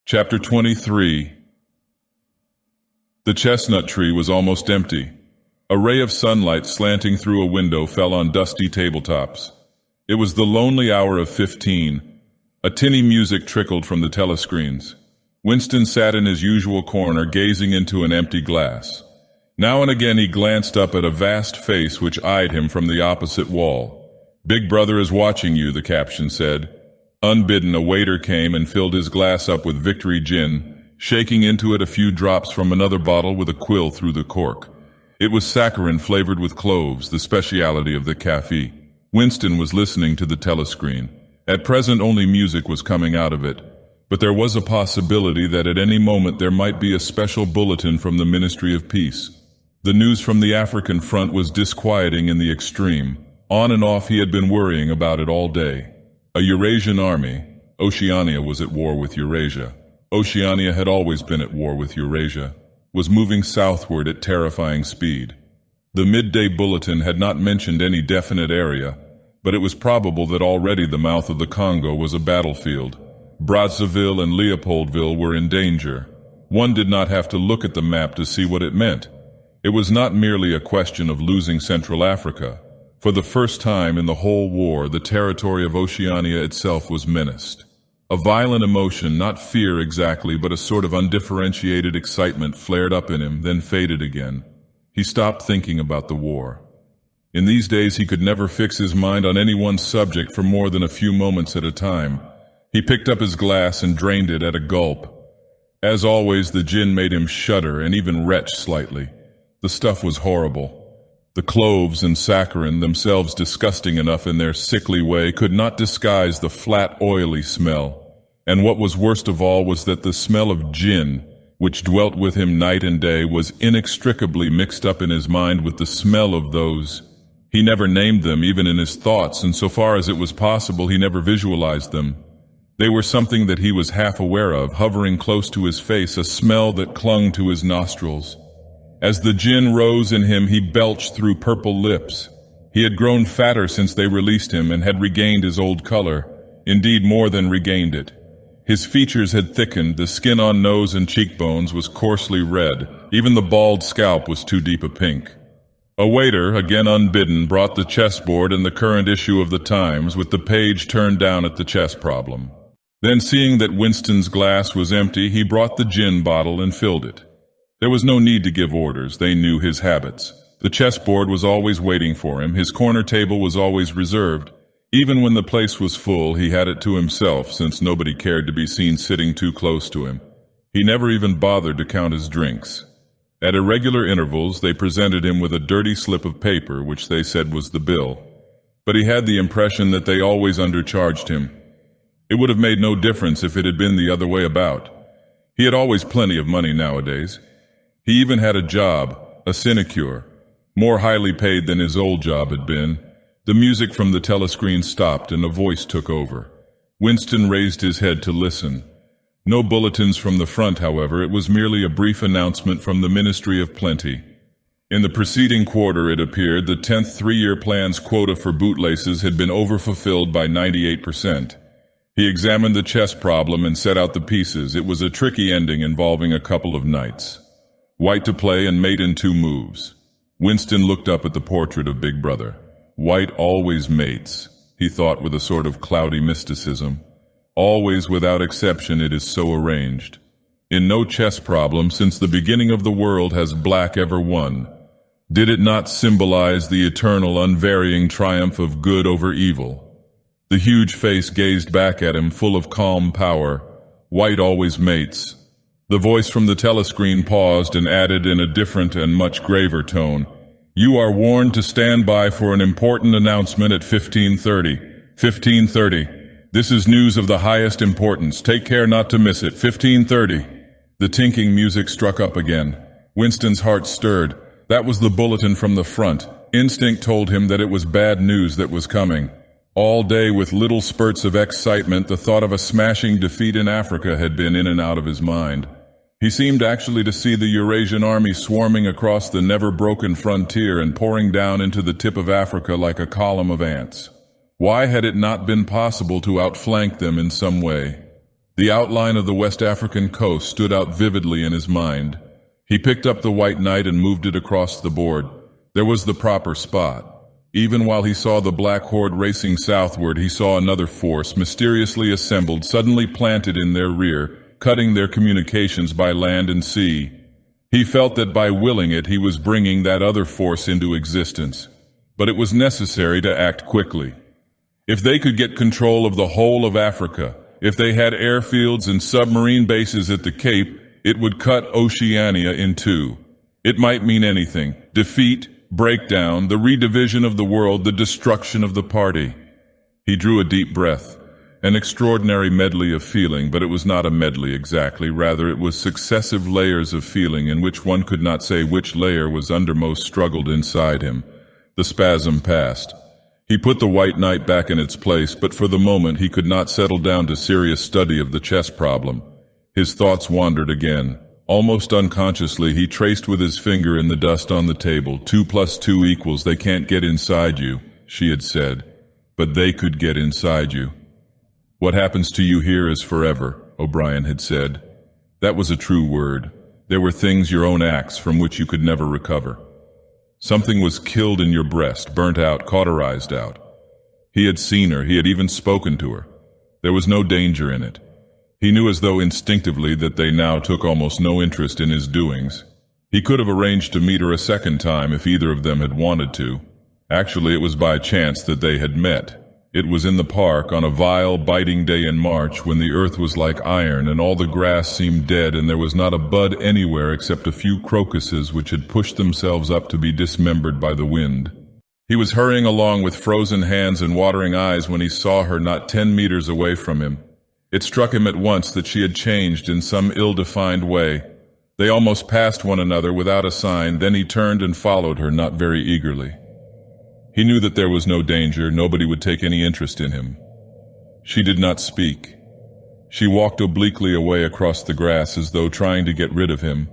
Chapter 23. The chestnut tree was almost empty. A ray of sunlight slanting through a window fell on dusty tabletops. It was the lonely hour of 15. A tinny music trickled from the telescreens. Winston sat in his usual corner, gazing into an empty glass. Now and again he glanced up at a vast face which eyed him from the opposite wall. "Big Brother is watching you," the caption said. Unbidden, a waiter came and filled his glass up with Victory gin, shaking into it a few drops from another bottle with a quill through the cork. It was saccharin flavored with cloves, the speciality of the café. Winston was listening to the telescreen. At present only music was coming out of it, but there was a possibility that at any moment there might be a special bulletin from the Ministry of Peace. The news from the African front was disquieting in the extreme. On and off he had been worrying about it all day. A Eurasian army. Oceania was at war with Eurasia. Oceania had always been at war with Eurasia, was moving southward at terrifying speed. The midday bulletin had not mentioned any definite area, but it was probable that already the mouth of the Congo was a battlefield. Brazzaville and Leopoldville were in danger. One did not have to look at the map to see what it meant. It was not merely a question of losing Central Africa. For the first time in the whole war, the territory of Oceania itself was menaced. A violent emotion, not fear exactly, but a sort of undifferentiated excitement flared up in him, then faded again. He stopped thinking about the war. In these days he could never fix his mind on any one subject for more than a few moments at a time. He picked up his glass and drained it at a gulp. As always, the gin made him shudder and even retch slightly. The stuff was horrible. The cloves and saccharin, themselves disgusting enough in their sickly way, could not disguise the flat, oily smell. And what was worst of all was that the smell of gin, which dwelt with him night and day, was inextricably mixed up in his mind with the smell of those. He never named them, even in his thoughts, and so far as it was possible, he never visualized them. They were something that he was half aware of, hovering close to his face, a smell that clung to his nostrils. As the gin rose in him, he belched through purple lips. He had grown fatter since they released him and had regained his old color, indeed more than regained it. His features had thickened, the skin on nose and cheekbones was coarsely red, even the bald scalp was too deep a pink. A waiter, again unbidden, brought the chessboard and the current issue of the Times with the page turned down at the chess problem. Then, seeing that Winston's glass was empty, he brought the gin bottle and filled it. There was no need to give orders. They knew his habits. The chessboard was always waiting for him. His corner table was always reserved. Even when the place was full, he had it to himself, since nobody cared to be seen sitting too close to him. He never even bothered to count his drinks. At irregular intervals, they presented him with a dirty slip of paper, which they said was the bill. But he had the impression that they always undercharged him. It would have made no difference if it had been the other way about. He had always plenty of money nowadays. He even had a job, a sinecure, more highly paid than his old job had been. The music from the telescreen stopped and a voice took over. Winston raised his head to listen. No bulletins from the front, however. It was merely a brief announcement from the Ministry of Plenty. In the preceding quarter, it appeared, the 10th three-year plan's quota for bootlaces had been overfulfilled by 98%. He examined the chess problem and set out the pieces. It was a tricky ending involving a couple of knights. White to play and mate in 2 moves. Winston looked up at the portrait of Big Brother. White always mates, he thought with a sort of cloudy mysticism. Always, without exception, it is so arranged. In no chess problem since the beginning of the world has black ever won. Did it not symbolize the eternal, unvarying triumph of good over evil? The huge face gazed back at him, full of calm power. White always mates. The voice from the telescreen paused and added in a different and much graver tone, "You are warned to stand by for an important announcement at 15:30. 15:30. This is news of the highest importance. Take care not to miss it. 15:30. The tinking music struck up again. Winston's heart stirred. That was the bulletin from the front. Instinct told him that it was bad news that was coming. All day, with little spurts of excitement, the thought of a smashing defeat in Africa had been in and out of his mind. He seemed actually to see the Eurasian army swarming across the never-broken frontier and pouring down into the tip of Africa like a column of ants. Why had it not been possible to outflank them in some way? The outline of the West African coast stood out vividly in his mind. He picked up the white knight and moved it across the board. There was the proper spot. Even while he saw the black horde racing southward, he saw another force, mysteriously assembled, suddenly planted in their rear, cutting their communications by land and sea. He felt that by willing it, he was bringing that other force into existence. But it was necessary to act quickly. If they could get control of the whole of Africa, if they had airfields and submarine bases at the Cape, it would cut Oceania in two. It might mean anything: defeat, breakdown, the redivision of the world, the destruction of the party. He drew a deep breath. An extraordinary medley of feeling, but it was not a medley exactly. Rather, it was successive layers of feeling in which one could not say which layer was undermost struggled inside him. The spasm passed. He put the white knight back in its place, but for the moment he could not settle down to serious study of the chess problem. His thoughts wandered again. Almost unconsciously, he traced with his finger in the dust on the table. 2 + 2 = they can't get inside you, she had said. But they could get inside you. What happens to you here is forever, O'Brien had said. That was a true word. There were things, your own acts, from which you could never recover. Something was killed in your breast, burnt out, cauterized out. He had seen her, he had even spoken to her. There was no danger in it. He knew as though instinctively that they now took almost no interest in his doings. He could have arranged to meet her a second time if either of them had wanted to. Actually, it was by chance that they had met. It was in the park on a vile, biting day in March when the earth was like iron and all the grass seemed dead and there was not a bud anywhere except a few crocuses which had pushed themselves up to be dismembered by the wind. He was hurrying along with frozen hands and watering eyes when he saw her not 10 meters away from him. It struck him at once that she had changed in some ill-defined way. They almost passed one another without a sign, then he turned and followed her, not very eagerly. He knew that there was no danger, nobody would take any interest in him. She did not speak. She walked obliquely away across the grass as though trying to get rid of him,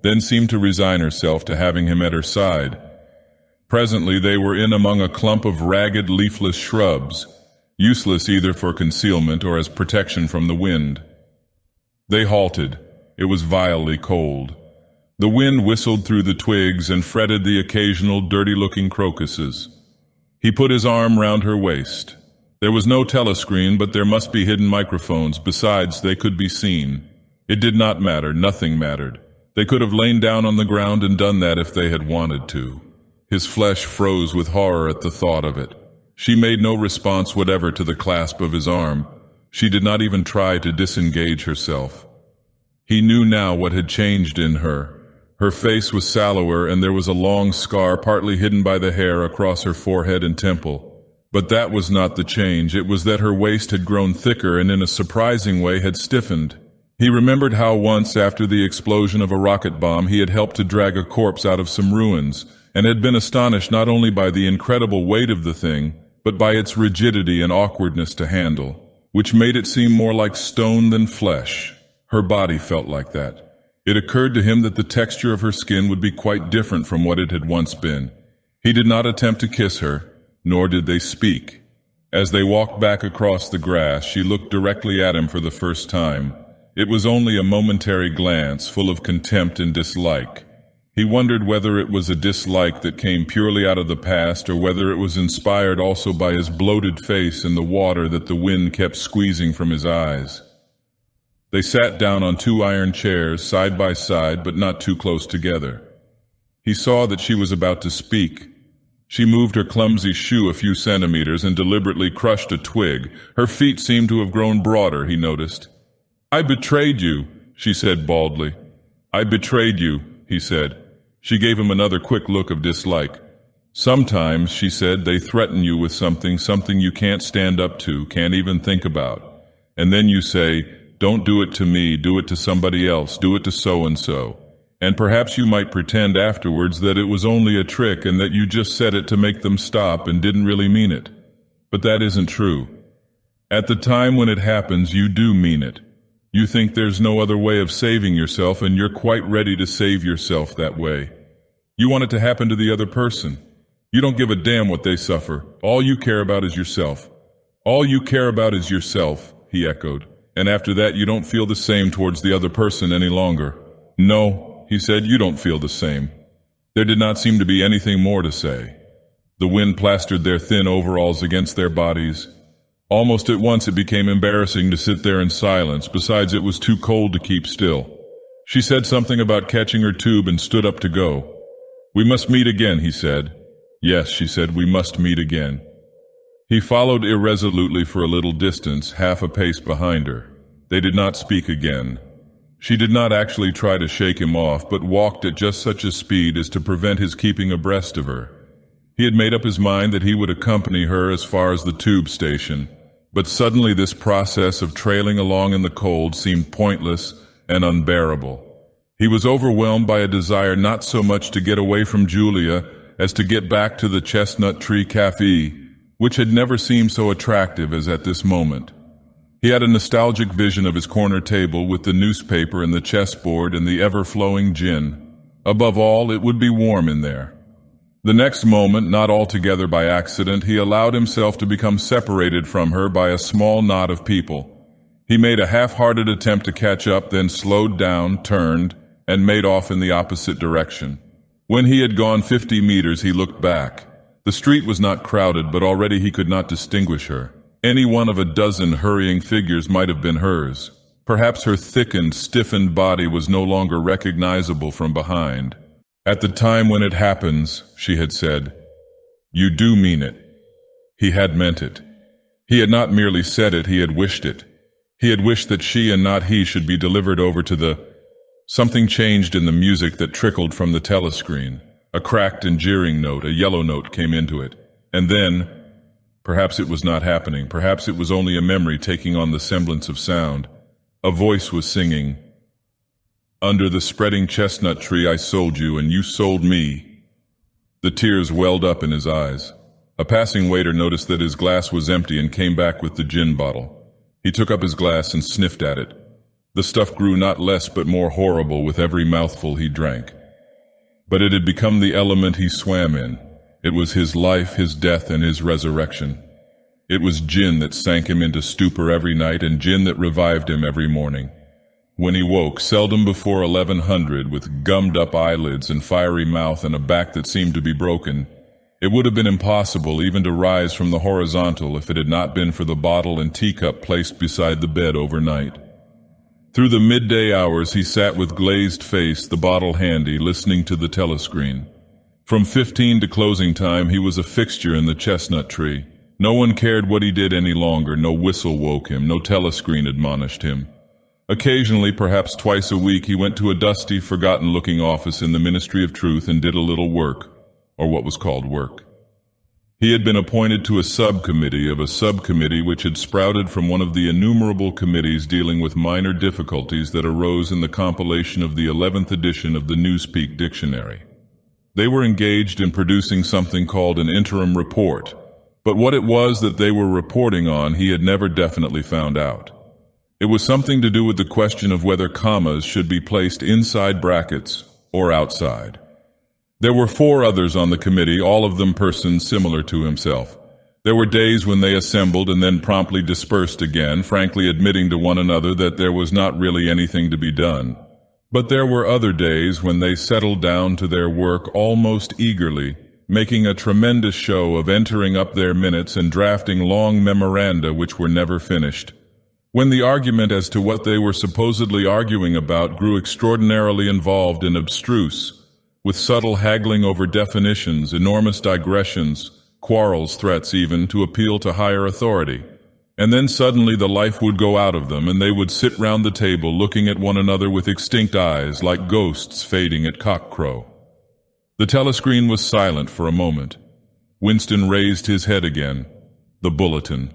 then seemed to resign herself to having him at her side. Presently they were in among a clump of ragged, leafless shrubs, useless either for concealment or as protection from the wind. They halted. It was vilely cold. The wind whistled through the twigs and fretted the occasional dirty-looking crocuses. He put his arm round her waist. There was no telescreen, but there must be hidden microphones. Besides, they could be seen. It did not matter. Nothing mattered. They could have lain down on the ground and done that if they had wanted to. His flesh froze with horror at the thought of it. She made no response whatever to the clasp of his arm. She did not even try to disengage herself. He knew now what had changed in her. Her face was sallower, and there was a long scar partly hidden by the hair across her forehead and temple. But that was not the change. It was that her waist had grown thicker and in a surprising way had stiffened. He remembered how once, after the explosion of a rocket bomb, he had helped to drag a corpse out of some ruins, and had been astonished not only by the incredible weight of the thing, but by its rigidity and awkwardness to handle, which made it seem more like stone than flesh. Her body felt like that. It occurred to him that the texture of her skin would be quite different from what it had once been. He did not attempt to kiss her, nor did they speak. As they walked back across the grass, she looked directly at him for the first time. It was only a momentary glance, full of contempt and dislike. He wondered whether it was a dislike that came purely out of the past, or whether it was inspired also by his bloated face and the water that the wind kept squeezing from his eyes. They sat down on 2 iron chairs, side by side, but not too close together. He saw that she was about to speak. She moved her clumsy shoe a few centimeters and deliberately crushed a twig. Her feet seemed to have grown broader, he noticed. "I betrayed you," she said baldly. "I betrayed you," he said. She gave him another quick look of dislike. "Sometimes," she said, "they threaten you with something you can't stand up to, can't even think about. And then you say, 'Don't do it to me, do it to somebody else, do it to so-and-so.' And perhaps you might pretend afterwards that it was only a trick and that you just said it to make them stop and didn't really mean it. But that isn't true. At the time when it happens, you do mean it. You think there's no other way of saving yourself, and you're quite ready to save yourself that way. You want it to happen to the other person. You don't give a damn what they suffer. All you care about is yourself." "All you care about is yourself," he echoed. and after that you don't feel the same towards the other person any longer. No, he said, you don't feel the same. There did not seem to be anything more to say. The wind plastered their thin overalls against their bodies. Almost at once it became embarrassing to sit there in silence, besides it was too cold to keep still. She said something about catching her tube and stood up to go. We must meet again, he said. Yes, she said, we must meet again. He followed irresolutely for a little distance, half a pace behind her. They did not speak again. She did not actually try to shake him off, but walked at just such a speed as to prevent his keeping abreast of her. He had made up his mind that he would accompany her as far as the tube station, but suddenly this process of trailing along in the cold seemed pointless and unbearable. He was overwhelmed by a desire not so much to get away from Julia as to get back to the Chestnut Tree Cafe, which had never seemed so attractive as at this moment. He had a nostalgic vision of his corner table with the newspaper and the chessboard and the ever-flowing gin. Above all, it would be warm in there. The next moment, not altogether by accident, he allowed himself to become separated from her by a small knot of people. He made a half-hearted attempt to catch up, then slowed down, turned, and made off in the opposite direction. When he had gone 50 meters, he looked back. The street was not crowded, but already he could not distinguish her. Any one of a dozen hurrying figures might have been hers. Perhaps her thickened, stiffened body was no longer recognizable from behind. At the time when it happens, she had said, you do mean it. He had meant it. He had not merely said it, he had wished it. He had wished that she and not he should be delivered over to the... Something changed in the music that trickled from the telescreen. A cracked and jeering note, a yellow note, came into it. And then, perhaps it was not happening, perhaps it was only a memory taking on the semblance of sound. A voice was singing, under the spreading chestnut tree I sold you, and you sold me. The tears welled up in his eyes. A passing waiter noticed that his glass was empty and came back with the gin bottle. He took up his glass and sniffed at it. The stuff grew not less but more horrible with every mouthful he drank. But it had become the element he swam in. It was his life, his death, and his resurrection. It was gin that sank him into stupor every night and gin that revived him every morning. When he woke, seldom before 1100, with gummed-up eyelids and fiery mouth and a back that seemed to be broken, it would have been impossible even to rise from the horizontal if it had not been for the bottle and teacup placed beside the bed overnight. Through the midday hours he sat with glazed face, the bottle handy, listening to the telescreen. From 15 to closing time he was a fixture in the chestnut tree. No one cared what he did any longer, no whistle woke him, no telescreen admonished him. Occasionally, perhaps twice a week, he went to a dusty, forgotten-looking office in the Ministry of Truth and did a little work, or what was called work. He had been appointed to a subcommittee of a subcommittee which had sprouted from one of the innumerable committees dealing with minor difficulties that arose in the compilation of the 11th edition of the Newspeak Dictionary. They were engaged in producing something called an interim report, but what it was that they were reporting on he had never definitely found out. It was something to do with the question of whether commas should be placed inside brackets or outside. There were 4 others on the committee, all of them persons similar to himself. There were days when they assembled and then promptly dispersed again, frankly admitting to one another that there was not really anything to be done. But there were other days when they settled down to their work almost eagerly, making a tremendous show of entering up their minutes and drafting long memoranda which were never finished. When the argument as to what they were supposedly arguing about grew extraordinarily involved and abstruse, with subtle haggling over definitions, enormous digressions, quarrels, threats even, to appeal to higher authority. And then suddenly the life would go out of them, and they would sit round the table looking at one another with extinct eyes, like ghosts fading at cockcrow. The telescreen was silent for a moment. Winston raised his head again. The bulletin.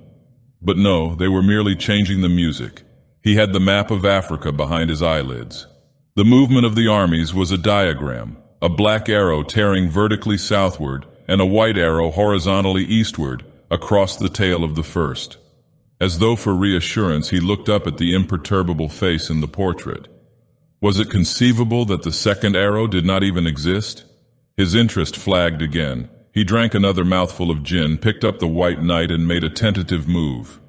But no, they were merely changing the music. He had the map of Africa behind his eyelids. The movement of the armies was a diagram, a black arrow tearing vertically southward and a white arrow horizontally eastward across the tail of the first. As though for reassurance, he looked up at the imperturbable face in the portrait. Was it conceivable that the second arrow did not even exist? His interest flagged again. He drank another mouthful of gin, picked up the white knight, and made a tentative move.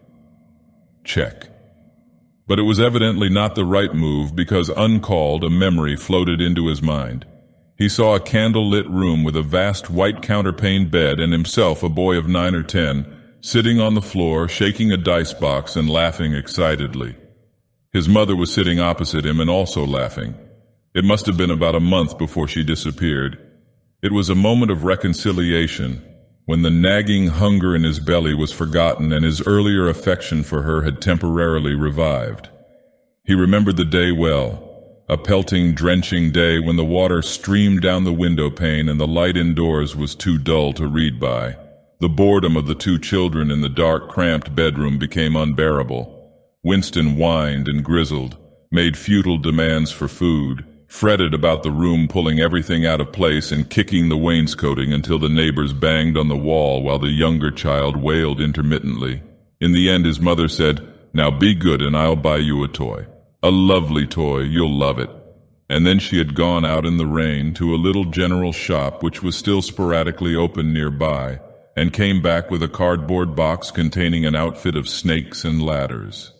Check. But it was evidently not the right move because uncalled a memory floated into his mind. He saw a candle-lit room with a vast white counterpane bed and himself, a boy of 9 or 10, sitting on the floor, shaking a dice box and laughing excitedly. His mother was sitting opposite him and also laughing. It must have been about a month before she disappeared. It was a moment of reconciliation, when the nagging hunger in his belly was forgotten and his earlier affection for her had temporarily revived. He remembered the day well. A pelting, drenching day when the water streamed down the window pane and the light indoors was too dull to read by. The boredom of the two children in the dark, cramped bedroom became unbearable. Winston whined and grizzled, made futile demands for food, fretted about the room, pulling everything out of place and kicking the wainscoting until the neighbors banged on the wall while the younger child wailed intermittently. In the end, his mother said, "Now be good and I'll buy you a toy. A lovely toy, you'll love it." And then she had gone out in the rain to a little general shop which was still sporadically open nearby, and came back with a cardboard box containing an outfit of snakes and ladders.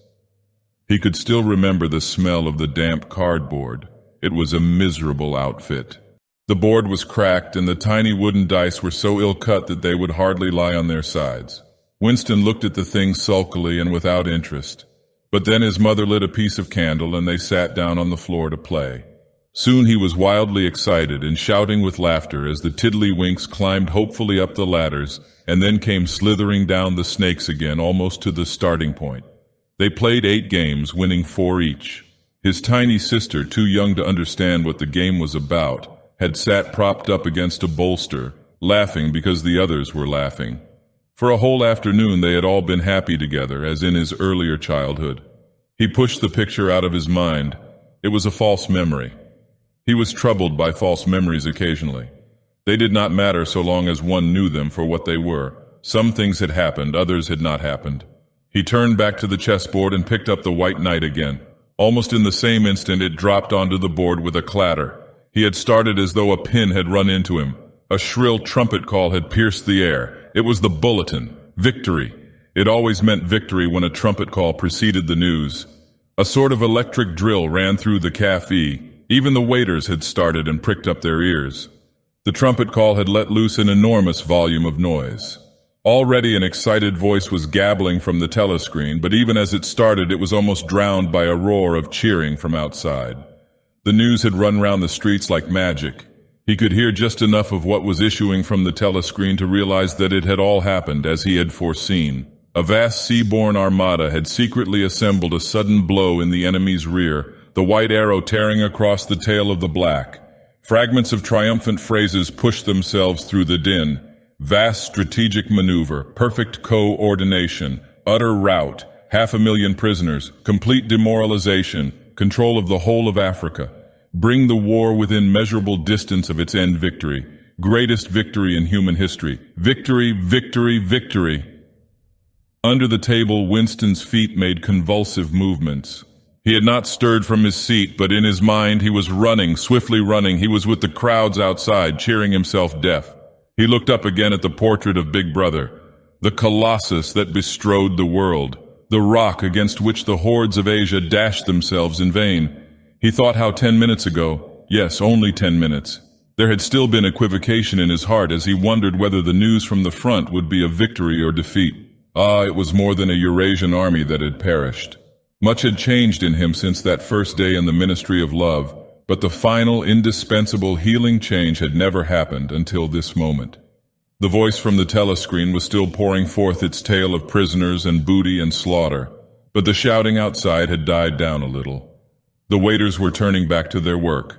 He could still remember the smell of the damp cardboard. It was a miserable outfit. The board was cracked and the tiny wooden dice were so ill-cut that they would hardly lie on their sides. Winston looked at the thing sulkily and without interest. But then his mother lit a piece of candle and they sat down on the floor to play. Soon he was wildly excited and shouting with laughter as the tiddlywinks climbed hopefully up the ladders and then came slithering down the snakes again almost to the starting point. They played 8 games, winning 4 each. His tiny sister, too young to understand what the game was about, had sat propped up against a bolster, laughing because the others were laughing. For a whole afternoon they had all been happy together, as in his earlier childhood. He pushed the picture out of his mind. It was a false memory. He was troubled by false memories occasionally. They did not matter so long as one knew them for what they were. Some things had happened, others had not happened. He turned back to the chessboard and picked up the white knight again. Almost in the same instant it dropped onto the board with a clatter. He had started as though a pin had run into him. A shrill trumpet call had pierced the air. It was the bulletin. Victory. It always meant victory when a trumpet call preceded the news. A sort of electric drill ran through the cafe. Even the waiters had started and pricked up their ears. The trumpet call had let loose an enormous volume of noise. Already an excited voice was gabbling from the telescreen, but even as it started it was almost drowned by a roar of cheering from outside. The news had run round the streets like magic. He could hear just enough of what was issuing from the telescreen to realize that it had all happened as he had foreseen. A vast seaborne armada had secretly assembled a sudden blow in the enemy's rear, the white arrow tearing across the tail of the black. Fragments of triumphant phrases pushed themselves through the din. Vast strategic maneuver, perfect coordination, utter rout, 500,000 prisoners, complete demoralization, control of the whole of Africa. Bring the war within measurable distance of its end victory. Greatest victory in human history. Victory, victory, victory. Under the table, Winston's feet made convulsive movements. He had not stirred from his seat, but in his mind he was running, swiftly running. He was with the crowds outside, cheering himself deaf. He looked up again at the portrait of Big Brother, the colossus that bestrode the world, the rock against which the hordes of Asia dashed themselves in vain. He thought how 10 minutes ago, yes, only 10 minutes, there had still been equivocation in his heart as he wondered whether the news from the front would be of victory or defeat. It was more than a Eurasian army that had perished. Much had changed in him since that first day in the Ministry of Love, but the final, indispensable healing change had never happened until this moment. The voice from the telescreen was still pouring forth its tale of prisoners and booty and slaughter, but the shouting outside had died down a little. The waiters were turning back to their work.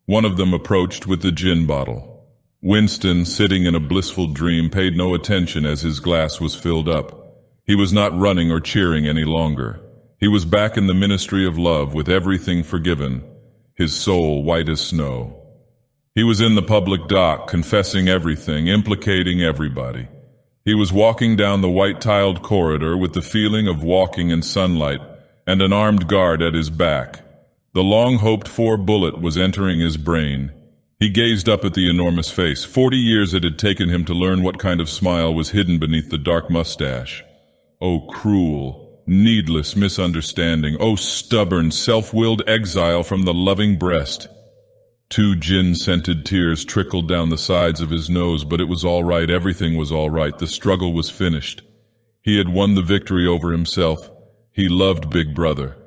One of them approached with the gin bottle. Winston, sitting in a blissful dream, paid no attention as his glass was filled up. He was not running or cheering any longer. He was back in the Ministry of Love with everything forgiven, his soul white as snow. He was in the public dock, confessing everything, implicating everybody. He was walking down the white-tiled corridor with the feeling of walking in sunlight and an armed guard at his back. The long-hoped-for bullet was entering his brain. He gazed up at the enormous face. 40 years it had taken him to learn what kind of smile was hidden beneath the dark mustache. Oh, cruel, needless misunderstanding, oh stubborn, self-willed exile from the loving breast. 2 gin-scented tears trickled down the sides of his nose, but it was all right, everything was all right, the struggle was finished. He had won the victory over himself. He loved Big Brother.